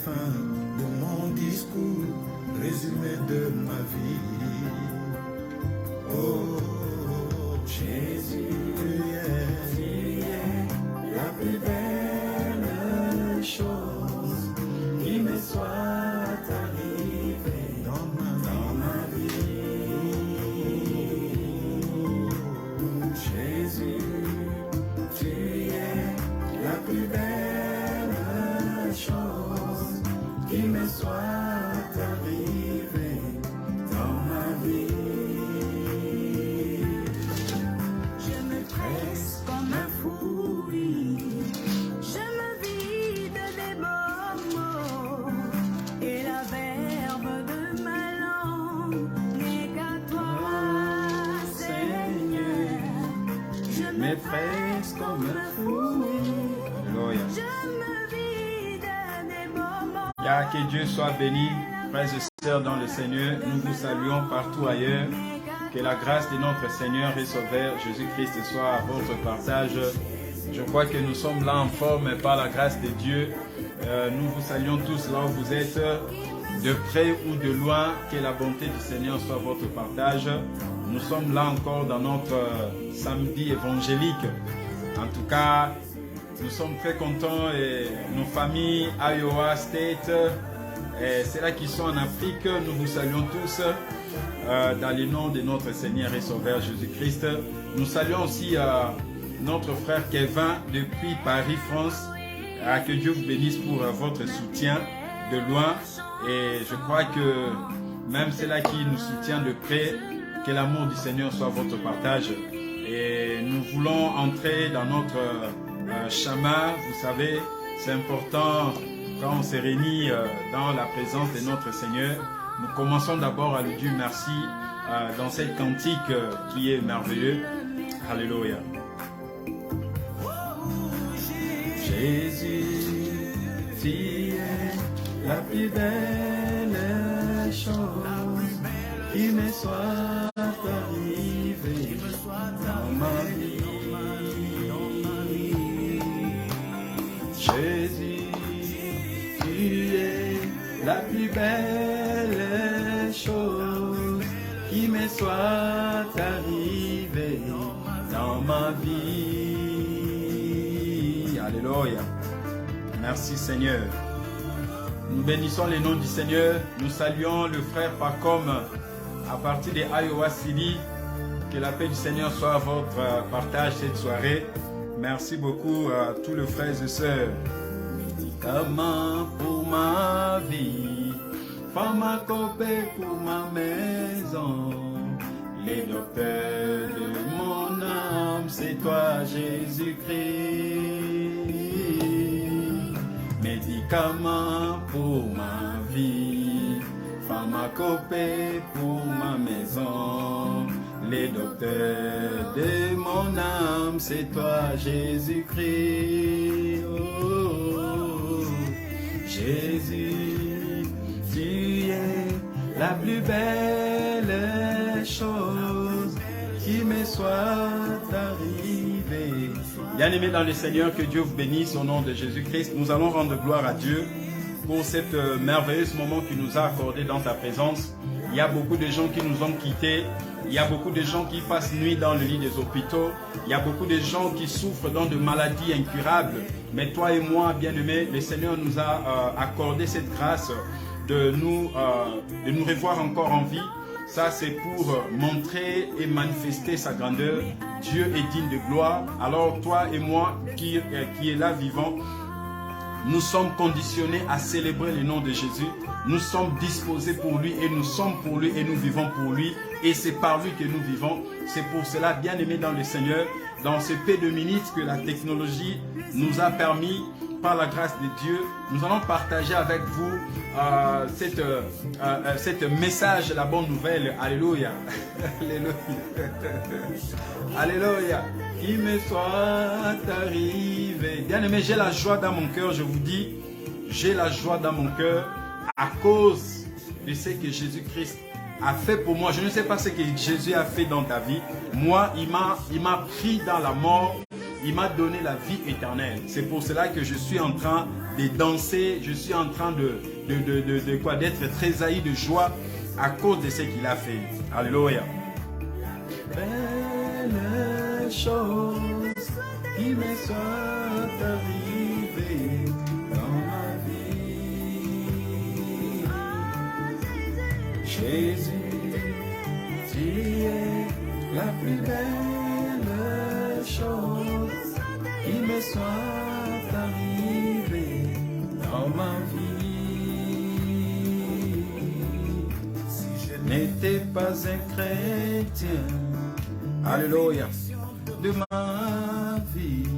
fin de mon discours, résumé de ma vie. Oh, Jésus, tu es la plus belle chose qui me soit arrivée dans ma vie. Jésus, tu es la plus belle chose qui me soit arrivée dans ma vie. Je me presse comme un fou, je me vide des beaux mots, et la verve de ma langue n'est qu'à toi, Seigneur. Je me presse comme un fou, Alléluia. je me vide des beaux mots. Que Dieu soit béni, frères et sœurs dans le Seigneur. Nous vous saluons partout ailleurs. Que la grâce de notre Seigneur et Sauveur Jésus-Christ soit à votre partage. Je crois que nous sommes là en forme par la grâce de Dieu. Nous vous saluons tous là où vous êtes, de près ou de loin. Que la bonté du Seigneur soit votre partage. Nous sommes là encore dans notre samedi évangélique. En tout cas, nous sommes très contents et nos familles, Iowa State, et ceux-là qui sont en Afrique, nous vous saluons tous dans le nom de notre Seigneur et Sauveur Jésus-Christ. Nous saluons aussi notre frère Kevin depuis Paris, France. Que Dieu vous bénisse pour votre soutien de loin. Et je crois que même ceux-là qui nous soutiennent de près, que l'amour du Seigneur soit votre partage. Et nous voulons entrer dans notre chemin. Vous savez, c'est important quand on se réunit dans la présence de notre Seigneur. Nous commençons d'abord à lui dire merci dans cette cantique qui est merveilleux. Alléluia. Jésus, tu es la plus belle chose qui me soit arrivée dans ma vie. Jésus, tu es la plus belle chose qui me soit arrivée dans ma vie. Alléluia. Merci Seigneur. Nous bénissons le nom du Seigneur. Nous saluons le frère Pacom à partir de Iowa City. Que la paix du Seigneur soit à votre partage cette soirée. Merci beaucoup à tous les frères et sœurs. Médicament pour ma vie, pharmacopée pour ma maison. Les docteurs de mon âme, c'est toi Jésus-Christ. Médicament pour ma vie, pharmacopée pour ma maison. Les docteurs de mon âme, c'est toi Jésus-Christ. Oh, Jésus, tu es la plus belle chose qui me soit arrivée. Bien-aimés dans le Seigneur, que Dieu vous bénisse au nom de Jésus-Christ. Nous allons rendre gloire à Dieu pour cet merveilleux moment qu'il nous a accordé dans sa présence. Il y a beaucoup de gens qui nous ont quittés. Il y a beaucoup de gens qui passent nuit dans le lit des hôpitaux. Il y a beaucoup de gens qui souffrent dans de maladies incurables. Mais toi et moi, bien-aimés, le Seigneur nous a accordé cette grâce de nous revoir encore en vie. Ça, c'est pour montrer et manifester sa grandeur. Dieu est digne de gloire. Alors, toi et moi, qui est là vivant, nous sommes conditionnés à célébrer le nom de Jésus. Nous sommes disposés pour lui et nous sommes pour lui et nous vivons pour lui. Et c'est par lui que nous vivons. C'est pour cela, bien aimé dans le Seigneur, dans ces peu de minutes que la technologie nous a permis, par la grâce de Dieu, nous allons partager avec vous cette message de la bonne nouvelle. Alléluia. Alléluia. Alléluia. Qui me soit arrivé. Bien aimé, j'ai la joie dans mon cœur, je vous dis, j'ai la joie dans mon cœur à cause de ce que Jésus-Christ a fait pour moi. Je ne sais pas ce que Jésus a fait dans ta vie. Moi, il m'a pris dans la mort Il m'a donné la vie éternelle. C'est pour cela que je suis en train de danser, je suis en train d'être tressailli de joie à cause de ce qu'il a fait. Alléluia. Belle chose qui me soit arrivée dans ma vie. Jésus, tu es la plus belle chose qui me soit arrivée dans ma vie. Si je n'étais pas un chrétien, alléluia, de ma vie.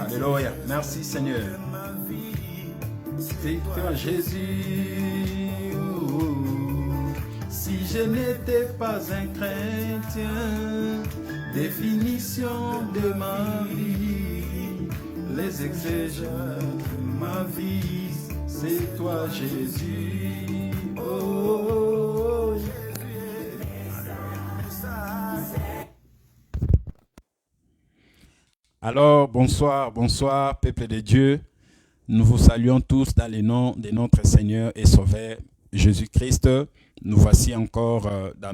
Alléluia. Merci Seigneur. C'est toi Jésus. Si je n'étais pas un chrétien, définition de ma vie, les exégètes de ma vie, c'est toi Jésus. Oh, Alors, bonsoir, bonsoir, peuple de Dieu. Nous vous saluons tous dans le nom de notre Seigneur et Sauveur Jésus-Christ. Nous voici encore dans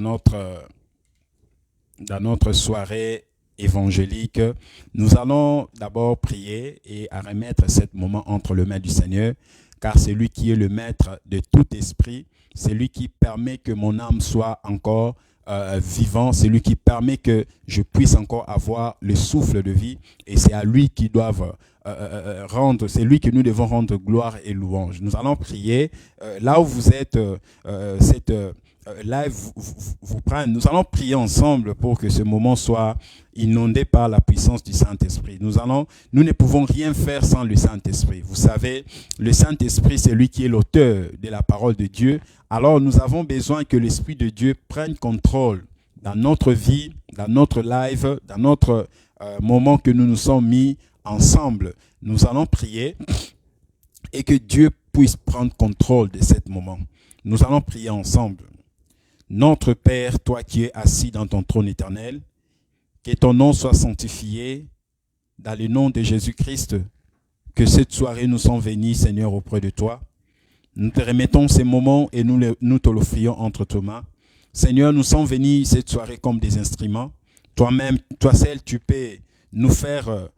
notre soirée évangélique. Nous allons d'abord prier et à remettre ce moment entre les mains du Seigneur, car c'est lui qui est le maître de tout esprit. C'est lui qui permet que mon âme soit encore vivant, c'est lui qui permet que je puisse encore avoir le souffle de vie, et c'est à lui qui doivent c'est lui que nous devons rendre gloire et louange. Nous allons prier là où vous êtes, cette live vous prenne. Nous allons prier ensemble pour que ce moment soit inondé par la puissance du Saint-Esprit. Nous ne pouvons rien faire sans le Saint-Esprit. Vous savez, le Saint-Esprit, c'est lui qui est l'auteur de la parole de Dieu. Alors nous avons besoin que l'Esprit de Dieu prenne contrôle dans notre vie, dans notre live, dans notre moment que nous nous sommes mis ensemble. Nous allons prier et que Dieu puisse prendre contrôle de ce moment. Nous allons prier ensemble. Notre Père, toi qui es assis dans ton trône éternel, que ton nom soit sanctifié dans le nom de Jésus-Christ, que cette soirée nous sommes venus, Seigneur, auprès de toi. Nous te remettons ces moments et nous te l'offrions entre tes mains. Seigneur, nous sommes venus cette soirée comme des instruments. Toi-même, toi seul, tu peux nous faire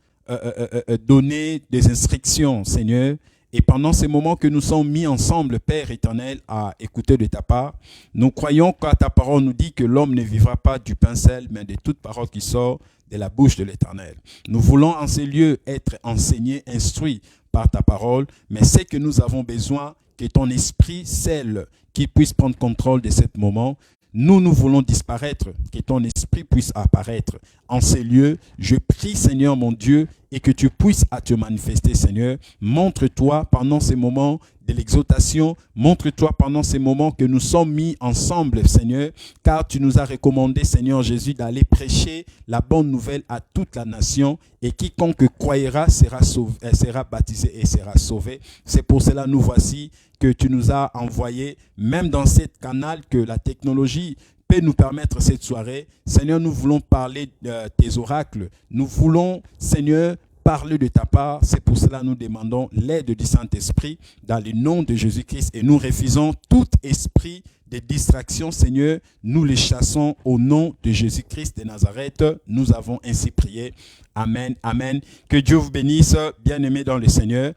donner des instructions, Seigneur. Et pendant ces moments que nous sommes mis ensemble, Père éternel, à écouter de ta part, nous croyons que ta parole nous dit que l'homme ne vivra pas du pain seul, mais de toute parole qui sort de la bouche de l'Éternel. Nous voulons en ces lieux être enseignés, instruits par ta parole, mais c'est que nous avons besoin que ton esprit seul qui puisse prendre contrôle de ce moment. Nous voulons disparaître, que ton esprit puisse apparaître en ces lieux. Je prie, Seigneur mon Dieu, et que tu puisses à te manifester, Seigneur. Montre-toi pendant ces moments de l'exaltation. Montre-toi pendant ces moments que nous sommes mis ensemble, Seigneur, car tu nous as recommandé, Seigneur Jésus, d'aller prêcher la bonne nouvelle à toute la nation, et quiconque croira sera sauvé, sera baptisé et sera sauvé. C'est pour cela nous voici que tu nous as envoyé, même dans cette canal que la technologie peut nous permettre cette soirée. Seigneur, nous voulons parler de tes oracles. Nous voulons, Seigneur, parler de ta part. C'est pour cela que nous demandons l'aide du Saint-Esprit dans le nom de Jésus-Christ, et nous refusons tout esprit de distraction, Seigneur. Nous les chassons au nom de Jésus-Christ de Nazareth. Nous avons ainsi prié. Amen, amen. Que Dieu vous bénisse, bien-aimés dans le Seigneur.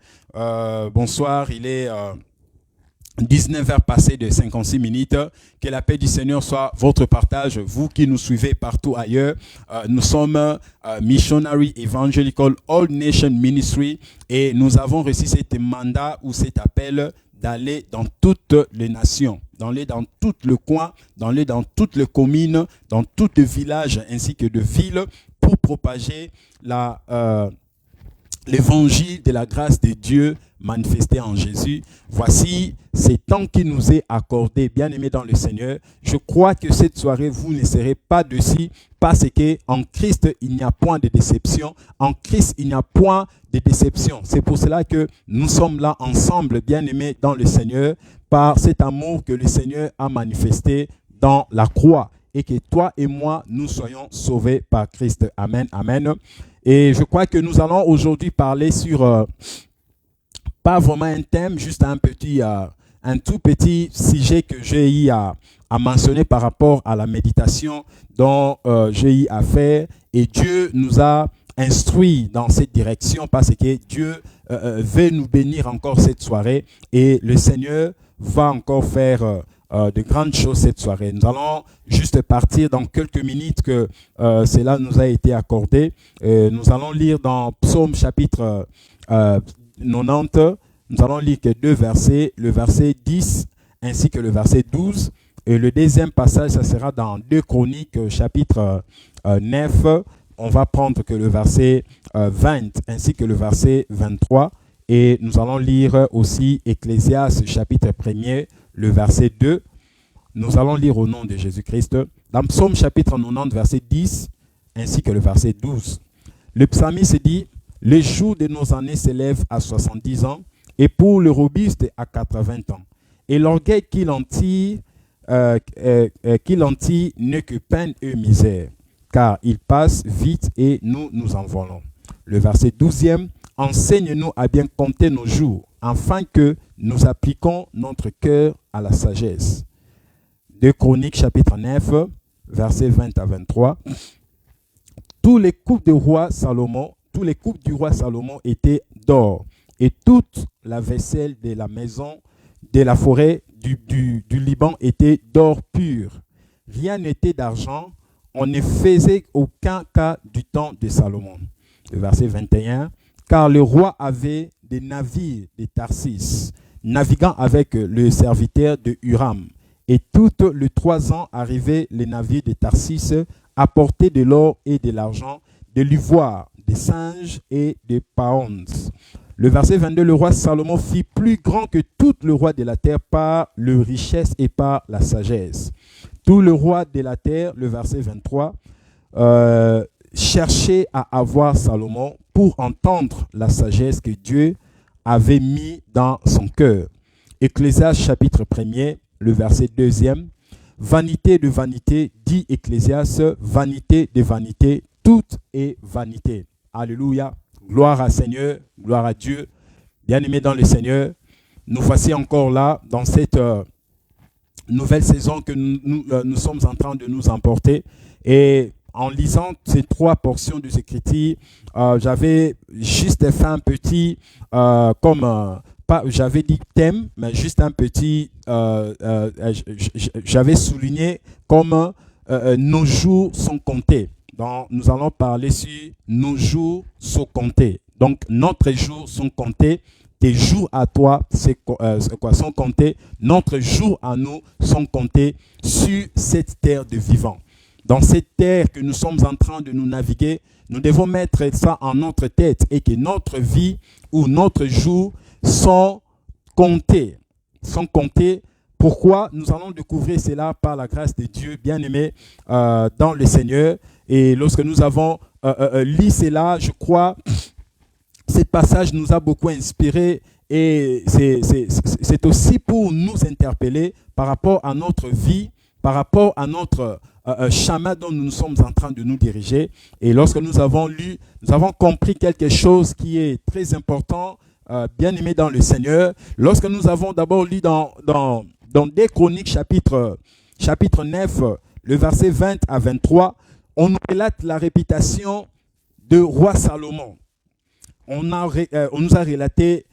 Bonsoir, il est 19h passées de 56 minutes. Que la paix du Seigneur soit votre partage, vous qui nous suivez partout ailleurs. Nous sommes Missionary Evangelical All Nation Ministry, et nous avons reçu cet mandat ou cet appel d'aller dans toutes les nations, d'aller dans tout le coin, d'aller dans toutes les communes, dans tous les villages ainsi que de villes, pour propager l'évangile de la grâce de Dieu manifesté en Jésus. Voici ces temps qui nous est accordé, bien-aimés dans le Seigneur. Je crois que cette soirée, vous ne serez pas dessus, parce qu'en Christ, il n'y a point de déception. En Christ, il n'y a point de déception. C'est pour cela que nous sommes là ensemble, bien-aimés dans le Seigneur, par cet amour que le Seigneur a manifesté dans la croix. et que toi et moi, nous soyons sauvés par Christ. Amen, amen. Et je crois que nous allons aujourd'hui parler sur, pas vraiment un thème, juste un tout petit sujet que j'ai eu à mentionner par rapport à la méditation dont j'ai eu à faire. Et Dieu nous a instruits dans cette direction parce que Dieu veut nous bénir encore cette soirée et le Seigneur va encore faire de grandes choses cette soirée. Nous allons juste partir dans quelques minutes que cela nous a été accordé. Nous allons lire dans Psaume chapitre 90. Nous allons lire que 2 versets, le verset 10 ainsi que le verset 12. Et le deuxième passage, ça sera dans 2 Chroniques chapitre 9. On va prendre que le verset 20 ainsi que le verset 23. Et nous allons lire aussi Ecclésiaste chapitre 1er, le verset 2. Nous allons lire au nom de Jésus-Christ. Dans Psaume chapitre 90, verset 10, ainsi que le verset 12. Le psalmiste dit, « Les jours de nos années s'élèvent à 70 ans, et pour le robuste à 80 ans. Et l'orgueil qu'il en tire n'est que peine et misère, car il passe vite et nous nous envolons. » Le verset 12e, « Enseigne-nous à bien compter nos jours, afin que nous appliquions notre cœur à la sagesse. » 2 Chroniques chapitre 9, versets 20 à 23. Tous les coupes du roi Salomon étaient d'or, et toute la vaisselle de la maison de la forêt du Liban était d'or pur. Rien n'était d'argent, on ne faisait aucun cas du temps de Salomon. Le verset 21. Car le roi avait des navires de Tarsis, naviguant avec le serviteur de Huram. Et toutes les 3 ans arrivaient les navires de Tarsis, apportaient de l'or et de l'argent, de l'ivoire, des singes et des paons. Le verset 22, le roi Salomon fit plus grand que tout le roi de la terre par la richesse et par la sagesse. Tout le roi de la terre, le verset 23, cherchait à avoir Salomon pour entendre la sagesse que Dieu avait mis dans son cœur. Ecclésiaste chapitre 1er, le verset 2e. Vanité de vanité, dit Ecclésiaste, vanité de vanité, tout est vanité. Alléluia. Gloire à Seigneur, gloire à Dieu. Bien-aimés dans le Seigneur, nous voici encore là dans cette nouvelle saison que nous sommes en train de nous emporter. Et en lisant ces 3 portions de Écritures, j'avais juste fait un petit, j'avais dit thème, mais juste un petit, j'avais souligné comme nos jours sont comptés. Donc, nous allons parler sur nos jours sont comptés. Donc, notre jours sont comptés. Tes jours à toi sont comptés. Notre jours à nous sont comptés sur cette terre de vivants. Dans cette terre que nous sommes en train de nous naviguer, nous devons mettre ça en notre tête et que notre vie ou notre jour sont comptés. Sont comptés. Pourquoi? Nous allons découvrir cela par la grâce de Dieu, bien-aimés dans le Seigneur. Et lorsque nous avons lu cela, je crois, ce passage nous a beaucoup inspiré et c'est aussi pour nous interpeller par rapport à notre vie, par rapport à notre chemin dont nous sommes en train de nous diriger. Et lorsque nous avons lu, nous avons compris quelque chose qui est très important, bien-aimé dans le Seigneur. Lorsque nous avons d'abord lu dans 2 Chroniques chapitre 9, le verset 20 à 23, on nous relate la réputation de roi Salomon. On nous a relaté,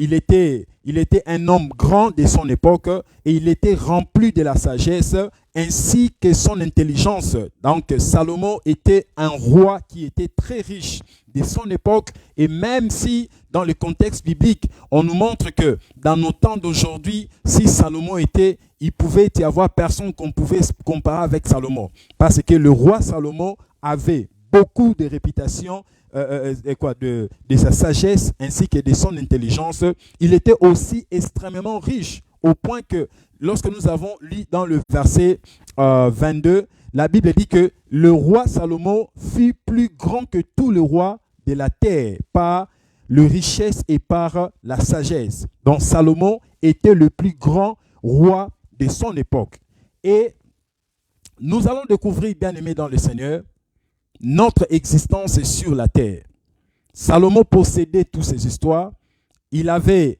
il était un homme grand de son époque et il était rempli de la sagesse ainsi que son intelligence. Donc Salomon était un roi qui était très riche de son époque et même si dans le contexte biblique, on nous montre que dans nos temps d'aujourd'hui, si Salomon était, il pouvait y avoir personne qu'on pouvait comparer avec Salomon. Parce que le roi Salomon avait beaucoup de réputation de sa sagesse ainsi que de son intelligence. Il était aussi extrêmement riche au point que lorsque nous avons lu dans le verset 22, la Bible dit que le roi Salomon fut plus grand que tous les rois de la terre par la richesse et par la sagesse. Donc Salomon était le plus grand roi de son époque. Et nous allons découvrir, bien-aimés dans le Seigneur, notre existence sur la terre. Salomon possédait toutes ces histoires. Il avait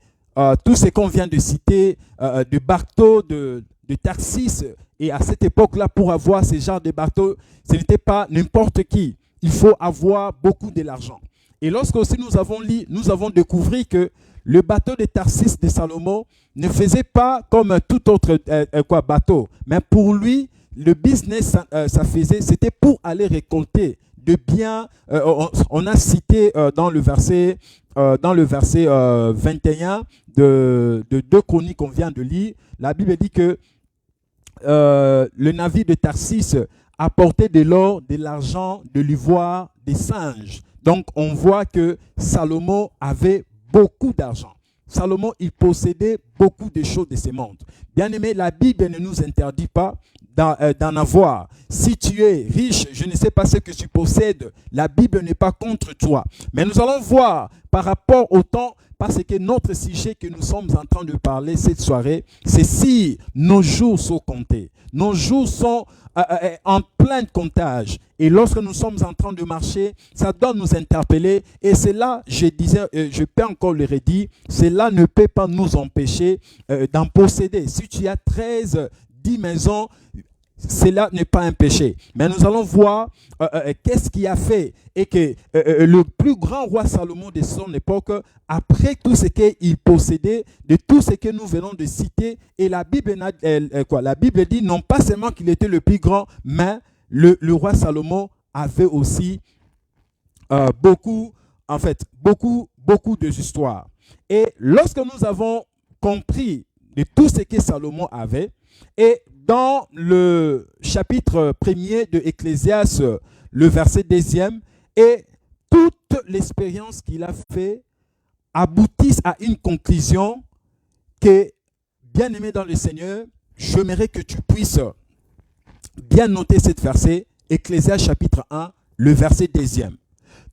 tout ce qu'on vient de citer, de bateaux, de Tarsis. Et à cette époque-là, pour avoir ce genre de bateaux, ce n'était pas n'importe qui. Il faut avoir beaucoup de l'argent. Et lorsque aussi nous avons lu, nous avons découvert que le bateau de Tarsis de Salomon ne faisait pas comme tout autre bateau. Mais pour lui, le business, ça faisait, c'était pour aller récolter de biens. On a cité dans le verset 21 de 2 Chroniques qu'on vient de lire, la Bible dit que le navire de Tarsis apportait de l'or, de l'argent, de l'ivoire, des singes. Donc on voit que Salomon avait beaucoup d'argent. Salomon, il possédait beaucoup de choses de ce monde. Bien aimé, la Bible ne nous interdit pas d'en avoir. Si tu es riche, je ne sais pas ce que tu possèdes, la Bible n'est pas contre toi. Mais nous allons voir par rapport au temps, parce que notre sujet que nous sommes en train de parler cette soirée, c'est si nos jours sont comptés. Nos jours sont en plein comptage. Et lorsque nous sommes en train de marcher, ça doit nous interpeller. Et c'est là, je disais, je peux encore le redire, cela ne peut pas nous empêcher d'en posséder. Si tu as 10 maisons, cela n'est pas un péché. Mais nous allons voir qu'est-ce qui a fait et que le plus grand roi Salomon de son époque, après tout ce qu'il possédait, de tout ce que nous venons de citer, et la Bible dit non pas seulement qu'il était le plus grand, mais le roi Salomon avait aussi beaucoup d'histoires. Et lorsque nous avons compris de tout ce que Salomon avait, et dans le chapitre 1er de Ecclésiaste, le verset 2e, et toute l'expérience qu'il a fait aboutissent à une conclusion que, bien aimé dans le Seigneur, j'aimerais que tu puisses bien noter cette verset, Ecclésiaste chapitre 1, le verset 2e.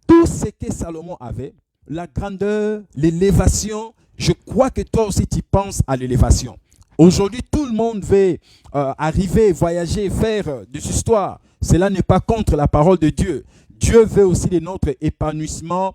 Tout ce que Salomon avait, la grandeur, l'élévation, je crois que toi aussi tu penses à l'élévation. Aujourd'hui, tout le monde veut arriver, voyager, faire des histoires. Cela n'est pas contre la parole de Dieu. Dieu veut aussi de notre épanouissement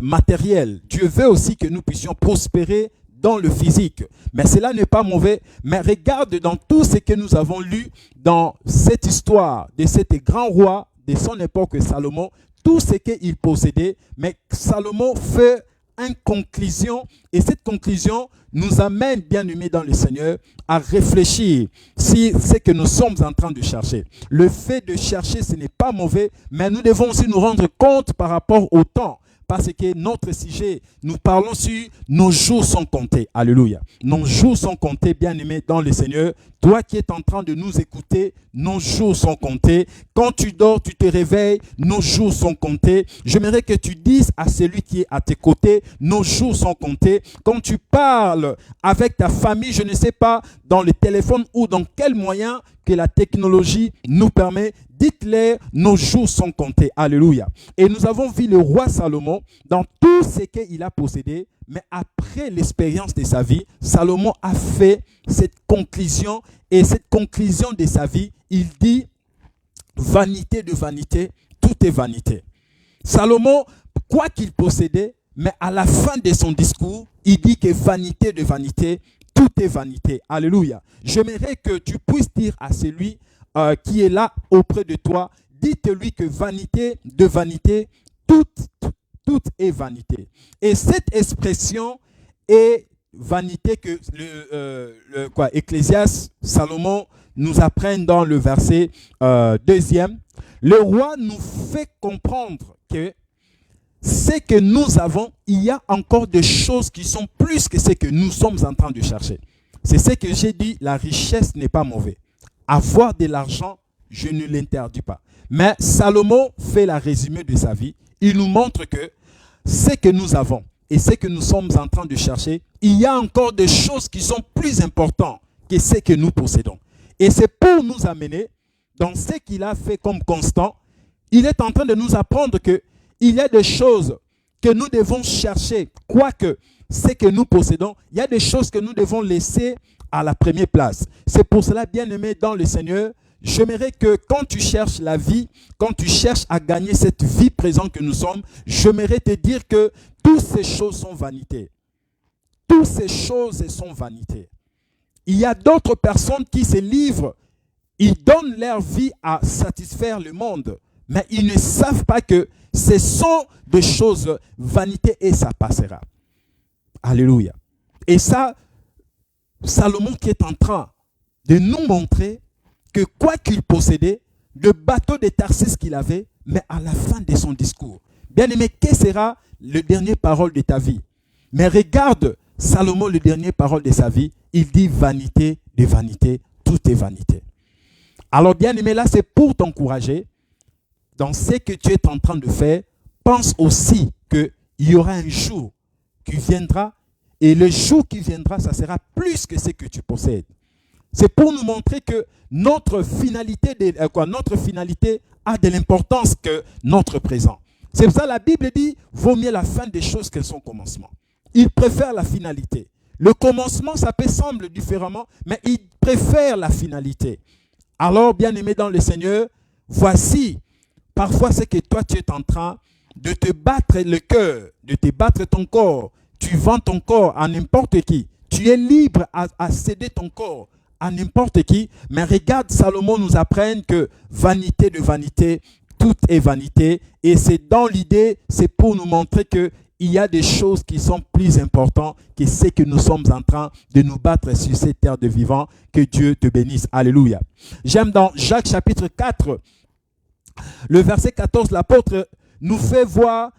matériel. Dieu veut aussi que nous puissions prospérer dans le physique. Mais cela n'est pas mauvais. Mais regarde dans tout ce que nous avons lu dans cette histoire de cet grand roi de son époque, Salomon, tout ce qu'il possédait. Mais Salomon fait une conclusion, et cette conclusion nous amène, bien aimés dans le Seigneur, à réfléchir si ce que nous sommes en train de chercher. Le fait de chercher, ce n'est pas mauvais, mais nous devons aussi nous rendre compte par rapport au temps. Parce que notre sujet, nous parlons sur nos jours sont comptés. Alléluia. Nos jours sont comptés, bien-aimés dans le Seigneur. Toi qui es en train de nous écouter, nos jours sont comptés. Quand tu dors, tu te réveilles, nos jours sont comptés. J'aimerais que tu dises à celui qui est à tes côtés, nos jours sont comptés. Quand tu parles avec ta famille, je ne sais pas, dans le téléphone ou dans quel moyen que la technologie nous permet, dites-les, nos jours sont comptés. Alléluia. Et nous avons vu le roi Salomon dans tout ce qu'il a possédé, mais après l'expérience de sa vie, Salomon a fait cette conclusion, et cette conclusion de sa vie, il dit, vanité de vanité, tout est vanité. Salomon, quoi qu'il possédait, mais à la fin de son discours, il dit que vanité de vanité, tout est vanité. Alléluia. J'aimerais que tu puisses dire à celui qui est là auprès de toi, dites-lui que vanité de vanité, tout est vanité. Et cette expression est vanité que Ecclésiaste, Salomon nous apprend dans le verset 2e. Le roi nous fait comprendre que ce que nous avons, il y a encore des choses qui sont plus que ce que nous sommes en train de chercher. C'est ce que j'ai dit, la richesse n'est pas mauvaise. Avoir de l'argent, je ne l'interdis pas. Mais Salomon fait la résumé de sa vie. Il nous montre que ce que nous avons et ce que nous sommes en train de chercher, il y a encore des choses qui sont plus importantes que ce que nous possédons. Et c'est pour nous amener dans ce qu'il a fait comme constant. Il est en train de nous apprendre que il y a des choses que nous devons chercher, quoique ce que nous possédons, il y a des choses que nous devons laisser à la première place. C'est pour cela, bien aimé dans le Seigneur, j'aimerais que quand tu cherches la vie, quand tu cherches à gagner cette vie présente que nous sommes, j'aimerais te dire que toutes ces choses sont vanité. Toutes ces choses sont vanité. Il y a d'autres personnes qui se livrent, ils donnent leur vie à satisfaire le monde, mais ils ne savent pas que ce sont des choses vanité et ça passera. Alléluia. Et ça, Salomon qui est en train de nous montrer que quoi qu'il possédait, le bateau de Tarsis qu'il avait, mais à la fin de son discours, bien aimé, quelle sera le dernier parole de ta vie? Mais regarde Salomon, le dernier parole de sa vie, il dit vanité de vanité, tout est vanité. Alors bien aimé, là c'est pour t'encourager dans ce que tu es en train de faire. Pense aussi qu'il y aura un jour qui viendra, et le jour qui viendra, ça sera plus que ce que tu possèdes. C'est pour nous montrer que notre finalité a de l'importance que notre présent. C'est pour ça que la Bible dit, vaut mieux la fin des choses que son commencement. Il préfère la finalité. Le commencement, ça peut sembler différemment, mais il préfère la finalité. Alors, bien-aimé dans le Seigneur, voici parfois ce que toi tu es en train de te battre le cœur, de te battre ton corps. Tu vends ton corps à n'importe qui. Tu es libre à céder ton corps à n'importe qui. Mais regarde, Salomon nous apprend que vanité de vanité, tout est vanité. Et c'est dans l'idée, c'est pour nous montrer qu'il y a des choses qui sont plus importantes que ce que nous sommes en train de nous battre sur cette terre de vivants. Que Dieu te bénisse. Alléluia. J'aime dans Jacques chapitre 4, le verset 14, l'apôtre nous fait voir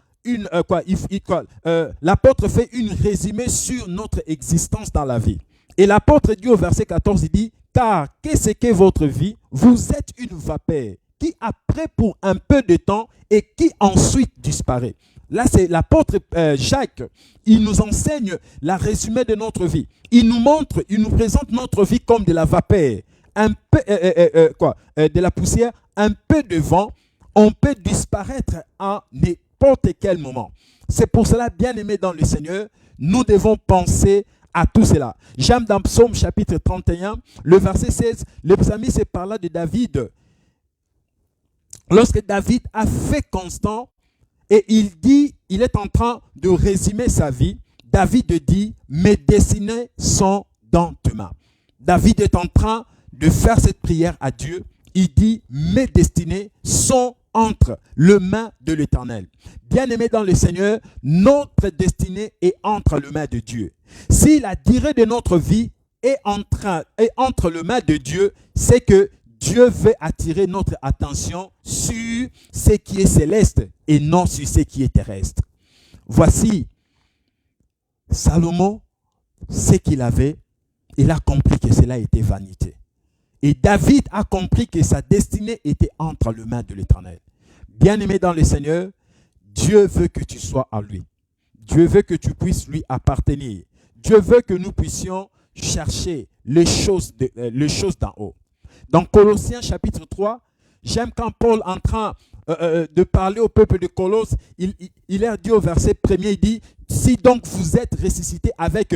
l'apôtre fait une résumé sur notre existence dans la vie. Et l'apôtre dit au verset 14, il dit, car qu'est-ce que votre vie? Vous êtes une vapeur qui apparaît pour un peu de temps et qui ensuite disparaît. Là, c'est l'apôtre Jacques. Il nous enseigne la résumé de notre vie. Il nous montre, il nous présente notre vie comme de la vapeur, un peu, de la poussière, un peu de vent. On peut disparaître à n'importe quel moment. C'est pour cela, bien aimé dans le Seigneur, nous devons penser à tout cela. J'aime dans Psaume chapitre 31, le verset 16, le psalmiste parle de David. Lorsque David a fait constant, et il dit, il est en train de résumer sa vie, David dit, mes destinées sont dans tes mains. David est en train de faire cette prière à Dieu. Il dit, mes destinées sont entre les mains de l'Éternel. Bien-aimé dans le Seigneur, notre destinée est entre les mains de Dieu. Si la durée de notre vie est entre les mains de Dieu, c'est que Dieu veut attirer notre attention sur ce qui est céleste et non sur ce qui est terrestre. Voici, Salomon, ce qu'il avait, il a compris que cela était vanité. Et David a compris que sa destinée était entre les mains de l'Éternel. Bien-aimé dans le Seigneur, Dieu veut que tu sois à lui. Dieu veut que tu puisses lui appartenir. Dieu veut que nous puissions chercher les choses d'en haut. Dans Colossiens chapitre 3, j'aime quand Paul est en train de parler au peuple de Colosse, il a dit au verset 1er, il dit, si donc vous êtes ressuscités avec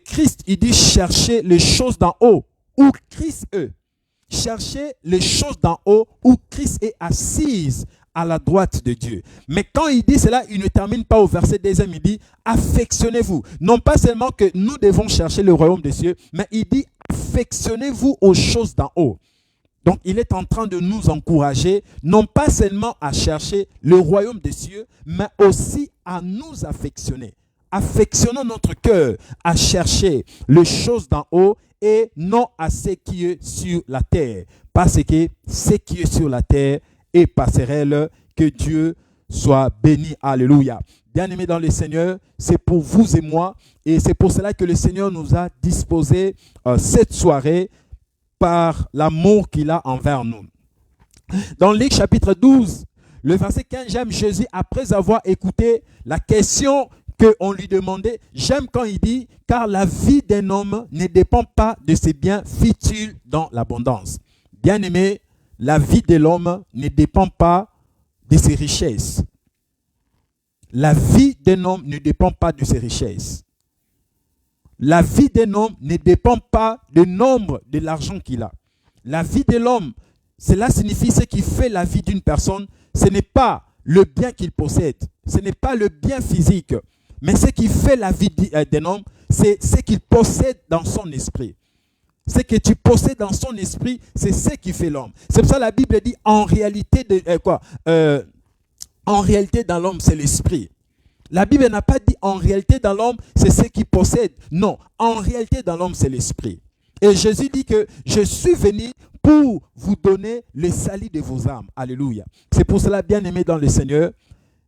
Christ, il dit, cherchez les choses d'en haut, où Christ est. Cherchez les choses d'en haut, où Christ est assise à la droite de Dieu. Mais quand il dit cela, il ne termine pas au verset 2e, il dit, affectionnez-vous. Non pas seulement que nous devons chercher le royaume des cieux, mais il dit, affectionnez-vous aux choses d'en haut. Donc, il est en train de nous encourager, non pas seulement à chercher le royaume des cieux, mais aussi à nous affectionner. Affectionnons notre cœur à chercher les choses d'en haut et non à ce qui est sur la terre. Parce que ce qui est sur la terre est passerelle. Que Dieu soit béni. Alléluia. Bien-aimés dans le Seigneur, c'est pour vous et moi. Et c'est pour cela que le Seigneur nous a disposé cette soirée par l'amour qu'il a envers nous. Dans Luc chapitre 12, le verset 15, j'aime Jésus, après avoir écouté la question qu'on lui demandait, j'aime quand il dit, car la vie d'un homme ne dépend pas de ses biens futurs dans l'abondance. Bien-aimé, la vie de l'homme ne dépend pas de ses richesses. La vie d'un homme ne dépend pas de ses richesses. La vie d'un homme ne dépend pas du nombre de l'argent qu'il a. La vie de l'homme, cela signifie ce qui fait la vie d'une personne. Ce n'est pas le bien qu'il possède, ce n'est pas le bien physique, mais ce qui fait la vie d'un homme, c'est ce qu'il possède dans son esprit. Ce que tu possèdes dans son esprit, c'est ce qui fait l'homme. C'est pour ça que la Bible dit, en réalité, en réalité dans l'homme, c'est l'esprit. La Bible n'a pas dit, en réalité dans l'homme, c'est ce qu'il possède. Non, en réalité dans l'homme, c'est l'esprit. Et Jésus dit que je suis venu pour vous donner le salut de vos âmes. Alléluia. C'est pour cela, bien-aimés dans le Seigneur,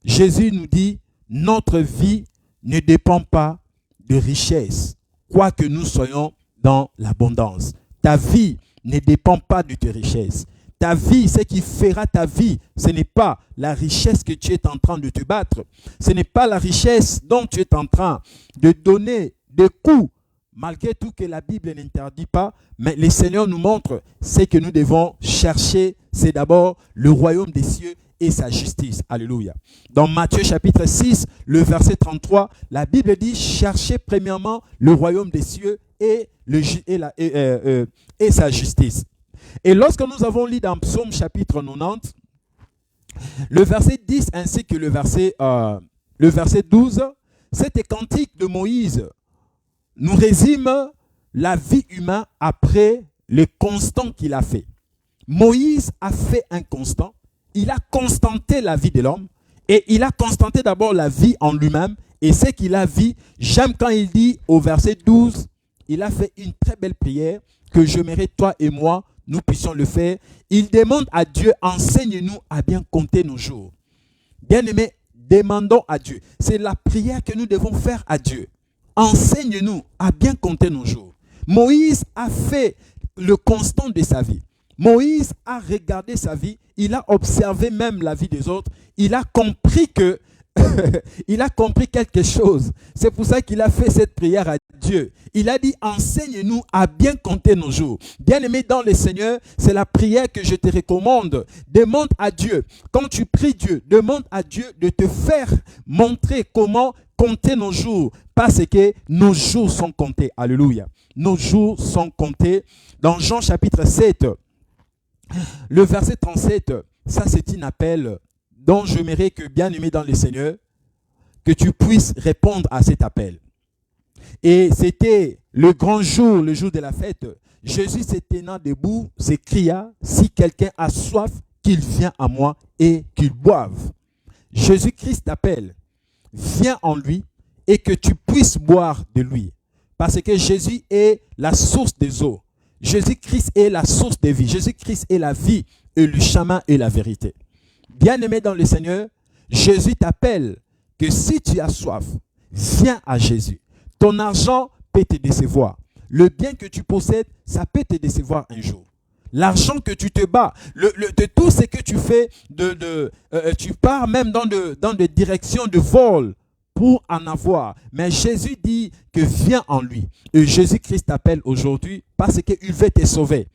Jésus nous dit, notre vie ne dépend pas de richesse, quoique nous soyons dans l'abondance. Ta vie ne dépend pas de tes richesses. Ta vie, ce qui fera ta vie, ce n'est pas la richesse que tu es en train de te battre. Ce n'est pas la richesse dont tu es en train de donner des coups, malgré tout que la Bible n'interdit pas. Mais le Seigneur nous montre ce que nous devons chercher. C'est d'abord le royaume des cieux et sa justice. Alléluia. Dans Matthieu chapitre 6, le verset 33, la Bible dit, cherchez premièrement le royaume des cieux et sa justice. Et lorsque nous avons lu dans Psaume chapitre 90, le verset 10 ainsi que le verset 12, cet cantique de Moïse nous résume la vie humaine après le constant qu'il a fait. Moïse a fait un constant, il a constanté la vie de l'homme et il a constanté d'abord la vie en lui-même et ce qu'il a vu. J'aime quand il dit au verset 12, il a fait une très belle prière que j'aimerais toi et moi, nous puissions le faire. Il demande à Dieu, enseigne-nous à bien compter nos jours. Bien-aimés, demandons à Dieu. C'est la prière que nous devons faire à Dieu. Enseigne-nous à bien compter nos jours. Moïse a fait le constant de sa vie. Moïse a regardé sa vie. Il a observé même la vie des autres. Il a compris que il a compris quelque chose. C'est pour ça qu'il a fait cette prière à Dieu. Il a dit, enseigne-nous à bien compter nos jours. Bien-aimé dans le Seigneur, c'est la prière que je te recommande. Demande à Dieu. Quand tu pries Dieu, demande à Dieu de te faire montrer comment compter nos jours. Parce que nos jours sont comptés. Alléluia. Nos jours sont comptés. Dans Jean chapitre 7, le verset 37, ça c'est un appel dont j'aimerais que, bien-aimé dans le Seigneur, que tu puisses répondre à cet appel. Et c'était le grand jour, le jour de la fête. Jésus se tenant debout, s'écria, si quelqu'un a soif, qu'il vienne à moi et qu'il boive. Jésus-Christ t'appelle, viens en lui et que tu puisses boire de lui. Parce que Jésus est la source des eaux. Jésus-Christ est la source de vie. Jésus-Christ est la vie et le chemin et la vérité. Bien-aimé dans le Seigneur, Jésus t'appelle que si tu as soif, viens à Jésus. Ton argent peut te décevoir. Le bien que tu possèdes, ça peut te décevoir un jour. L'argent que tu te bats, de tout ce que tu fais, tu pars même dans des directions de vol pour en avoir. Mais Jésus dit que viens en lui. Et Jésus-Christ t'appelle aujourd'hui parce qu'il veut te sauver.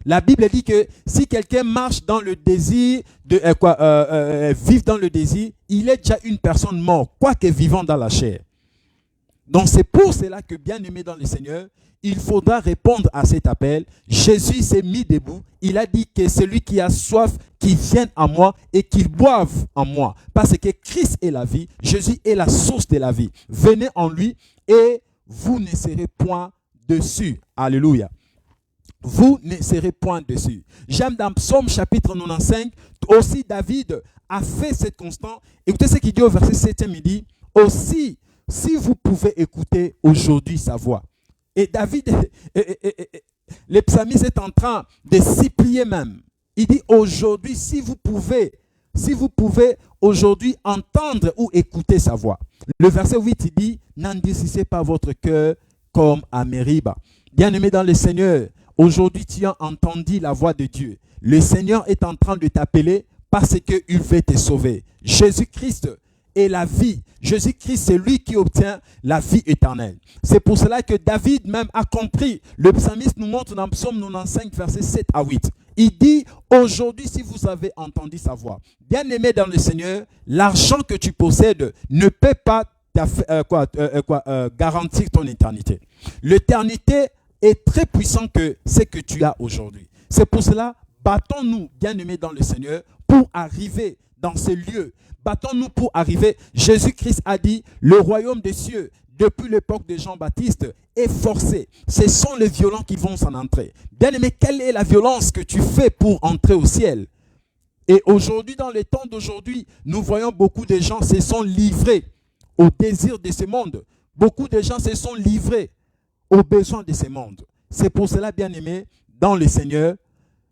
La Bible dit que si quelqu'un marche dans le désir, vivre dans le désir, il est déjà une personne morte, quoique vivant dans la chair. Donc c'est pour cela que, bien-aimé dans le Seigneur, il faudra répondre à cet appel. Jésus s'est mis debout. Il a dit que celui qui a soif, qu'il vienne à moi et qu'il boive en moi. Parce que Christ est la vie, Jésus est la source de la vie. Venez en lui et vous ne serez point dessus. Alléluia. Vous ne serez point dessus. J'aime dans Psaume chapitre 95, aussi David a fait cette constante. Écoutez ce qu'il dit au verset 7, il dit, aussi, si vous pouvez écouter aujourd'hui sa voix. Et David, le psalmiste est en train de s'y plier même. Il dit aujourd'hui, si vous pouvez aujourd'hui entendre ou écouter sa voix. Le verset 8, il dit, n'endurcissez pas votre cœur comme à Mériba. Bien-aimé dans le Seigneur, aujourd'hui, tu as entendu la voix de Dieu. Le Seigneur est en train de t'appeler parce qu'il veut te sauver. Jésus-Christ est la vie. Jésus-Christ, c'est lui qui obtient la vie éternelle. C'est pour cela que David même a compris. Le psalmiste nous montre dans Psaume 95, versets 7 à 8. Il dit, aujourd'hui, si vous avez entendu sa voix, bien-aimé dans le Seigneur, l'argent que tu possèdes ne peut pas garantir ton éternité. L'éternité est très puissant que ce que tu as aujourd'hui. C'est pour cela, battons-nous, bien-aimés dans le Seigneur, pour arriver dans ces lieux. Battons-nous pour arriver. Jésus-Christ a dit, le royaume des cieux, depuis l'époque de Jean-Baptiste, est forcé. Ce sont les violents qui vont s'en entrer. Bien-aimé, quelle est la violence que tu fais pour entrer au ciel? Et aujourd'hui, dans les temps d'aujourd'hui, nous voyons beaucoup de gens se sont livrés aux désirs de ce monde. Beaucoup de gens se sont livrés aux besoins de ce monde. C'est pour cela, bien-aimé, dans le Seigneur,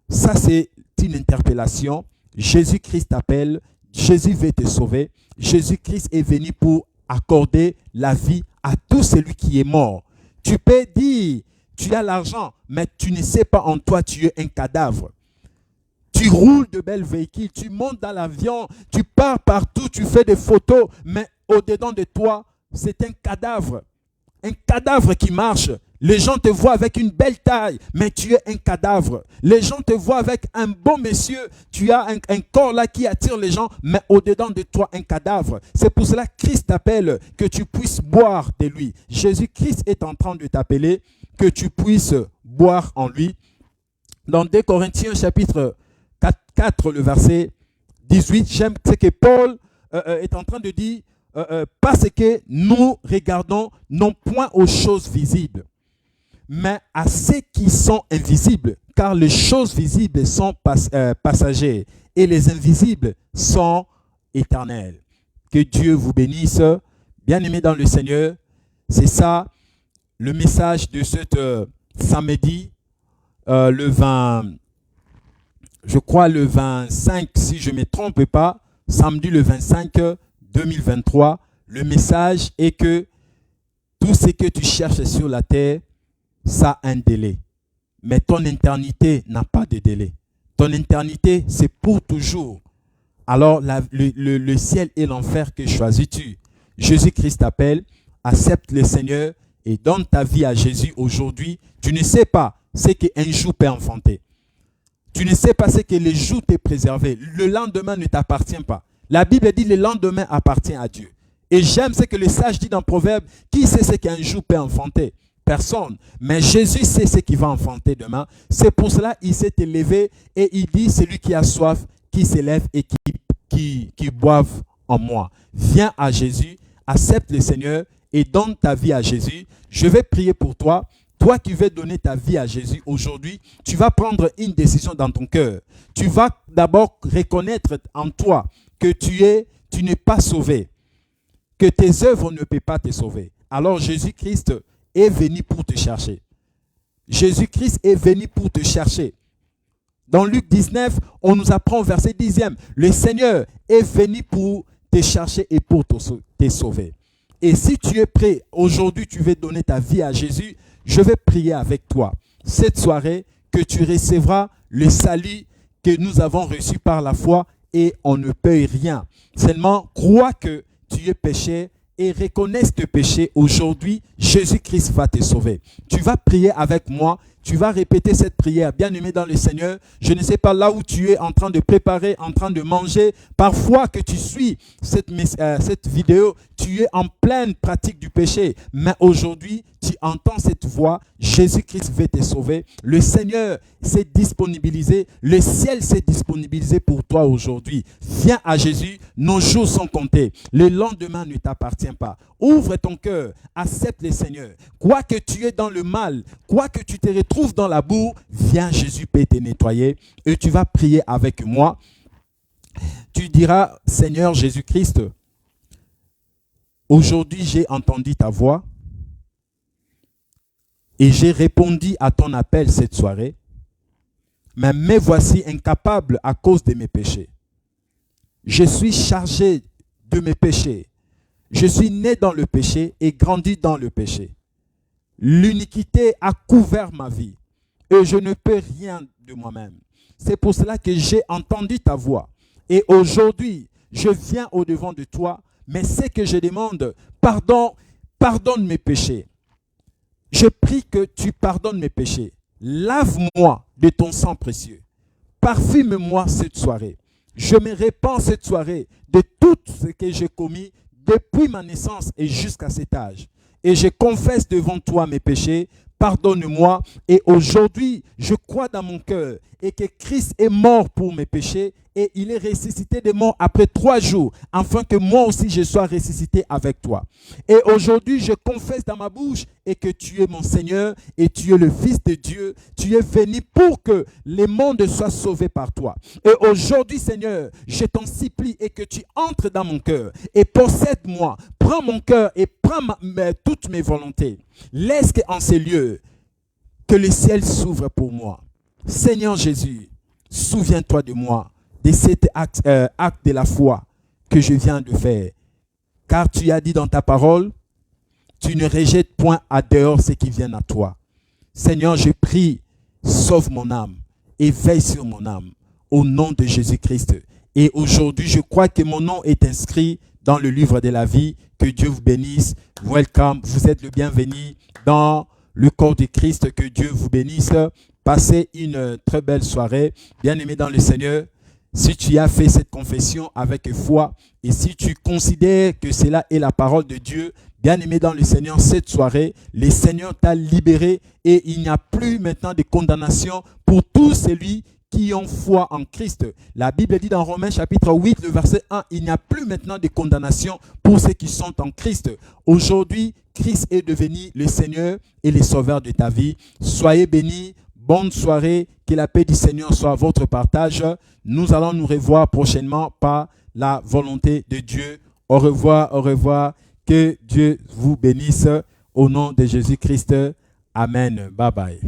ça c'est une interpellation. Jésus-Christ t'appelle, Jésus veut te sauver. Jésus-Christ est venu pour accorder la vie à tout celui qui est mort. Tu peux dire, tu as l'argent, mais tu ne sais pas en toi, tu es un cadavre. Tu roules de belles véhicules, tu montes dans l'avion, tu pars partout, tu fais des photos, mais au-dedans de toi, c'est un cadavre. Un cadavre qui marche. Les gens te voient avec une belle taille, mais tu es un cadavre. Les gens te voient avec un beau monsieur, tu as un corps là qui attire les gens, mais au-dedans de toi, un cadavre. C'est pour cela que Christ t'appelle que tu puisses boire de lui. Jésus-Christ est en train de t'appeler que tu puisses boire en lui. Dans 2 Corinthiens chapitre 4, le verset 18, j'aime ce que Paul est en train de dire, parce que nous regardons non point aux choses visibles, mais à ceux qui sont invisibles, car les choses visibles sont passagères et les invisibles sont éternels. Que Dieu vous bénisse, bien-aimés dans le Seigneur. C'est ça le message de ce samedi, le 20, je crois le 25, si je ne me trompe pas, samedi le 25 2023, le message est que tout ce que tu cherches sur la terre, ça a un délai. Mais ton éternité n'a pas de délai. Ton éternité, c'est pour toujours. Alors, le ciel et l'enfer, que choisis-tu? Jésus-Christ t'appelle, accepte le Seigneur et donne ta vie à Jésus aujourd'hui. Tu ne sais pas ce qu'un jour peut enfanter. Tu ne sais pas ce que le jour t'est préservé. Le lendemain ne t'appartient pas. La Bible dit le lendemain appartient à Dieu. Et j'aime ce que le sage dit dans Proverbe, qui sait ce qu'un jour peut enfanter? Personne. Mais Jésus sait ce qu'il va enfanter demain. C'est pour cela qu'il s'est élevé et il dit, celui qui a soif, qui s'élève et qui boive en moi. Viens à Jésus, accepte le Seigneur et donne ta vie à Jésus. Je vais prier pour toi. Toi qui veux donner ta vie à Jésus aujourd'hui, tu vas prendre une décision dans ton cœur. Tu vas d'abord reconnaître en toi que tu n'es pas sauvé, que tes œuvres ne peuvent pas te sauver. Alors Jésus-Christ est venu pour te chercher. Jésus-Christ est venu pour te chercher. Dans Luc 19, on nous apprend au verset 10e, le Seigneur est venu pour te chercher et pour te sauver. Et si tu es prêt, aujourd'hui tu veux donner ta vie à Jésus, je vais prier avec toi. Cette soirée, que tu recevras le salut que nous avons reçu par la foi et on ne paye rien. Seulement, crois que tu es péché et reconnais tes péchés. Aujourd'hui, Jésus-Christ va te sauver. Tu vas prier avec moi. Tu vas répéter cette prière. Bien-aimé dans le Seigneur, je ne sais pas là où tu es en train de préparer, en train de manger. Parfois que tu suis cette vidéo, tu es en pleine pratique du péché. Mais aujourd'hui, tu entends cette voix. Jésus-Christ veut te sauver. Le Seigneur s'est disponibilisé. Le ciel s'est disponibilisé pour toi aujourd'hui. Viens à Jésus. Nos jours sont comptés. Le lendemain ne t'appartient pas. Ouvre ton cœur. Accepte le Seigneur. Quoi que tu es dans le mal, quoi que tu te retrouves dans la boue, viens, Jésus peut te nettoyer. Et tu vas prier avec moi. Tu diras, Seigneur Jésus-Christ, aujourd'hui j'ai entendu ta voix et j'ai répondu à ton appel cette soirée. Mais me voici incapable à cause de mes péchés. Je suis chargé de mes péchés. Je suis né dans le péché et grandi dans le péché. L'iniquité a couvert ma vie et je ne peux rien de moi-même. C'est pour cela que j'ai entendu ta voix. Et aujourd'hui, je viens au-devant de toi, mais ce que je demande, pardonne mes péchés. Je prie que tu pardonnes mes péchés. Lave-moi de ton sang précieux. Parfume-moi cette soirée. Je me répands cette soirée de tout ce que j'ai commis depuis ma naissance et jusqu'à cet âge. Et je confesse devant toi mes péchés. pardonne-moi. Et aujourd'hui, je crois dans mon cœur et que Christ est mort pour mes péchés et il est ressuscité des morts après 3 jours, afin que moi aussi je sois ressuscité avec toi. Et aujourd'hui, je confesse dans ma bouche et que tu es mon Seigneur et tu es le Fils de Dieu. Tu es venu pour que les mondes soient sauvés par toi. Et aujourd'hui, Seigneur, je t'en supplie et que tu entres dans mon cœur et possède-moi. Prends mon cœur et prends toutes mes volontés. Laisse qu'en ces lieux, que le ciel s'ouvre pour moi. Seigneur Jésus, souviens-toi de moi, de cet acte de la foi que je viens de faire. Car tu as dit dans ta parole, tu ne rejettes point à dehors ce qui vient à toi. Seigneur, je prie, sauve mon âme et veille sur mon âme au nom de Jésus-Christ. Et aujourd'hui, je crois que mon nom est inscrit dans le livre de la vie. Que Dieu vous bénisse. Welcome, vous êtes le bienvenu dans le corps de Christ. Que Dieu vous bénisse. Passez une très belle soirée. Bien-aimés dans le Seigneur, si tu as fait cette confession avec foi et si tu considères que cela est la parole de Dieu, bien-aimé dans le Seigneur, cette soirée, le Seigneur t'a libéré et il n'y a plus maintenant de condamnation pour tous celui qui ont foi en Christ. La Bible dit dans Romains chapitre 8, le verset 1, il n'y a plus maintenant de condamnation pour ceux qui sont en Christ. Aujourd'hui, Christ est devenu le Seigneur et le Sauveur de ta vie. Soyez bénis. Bonne soirée, que la paix du Seigneur soit votre partage. Nous allons nous revoir prochainement par la volonté de Dieu. Au revoir, au revoir. Que Dieu vous bénisse au nom de Jésus-Christ. Amen. Bye bye.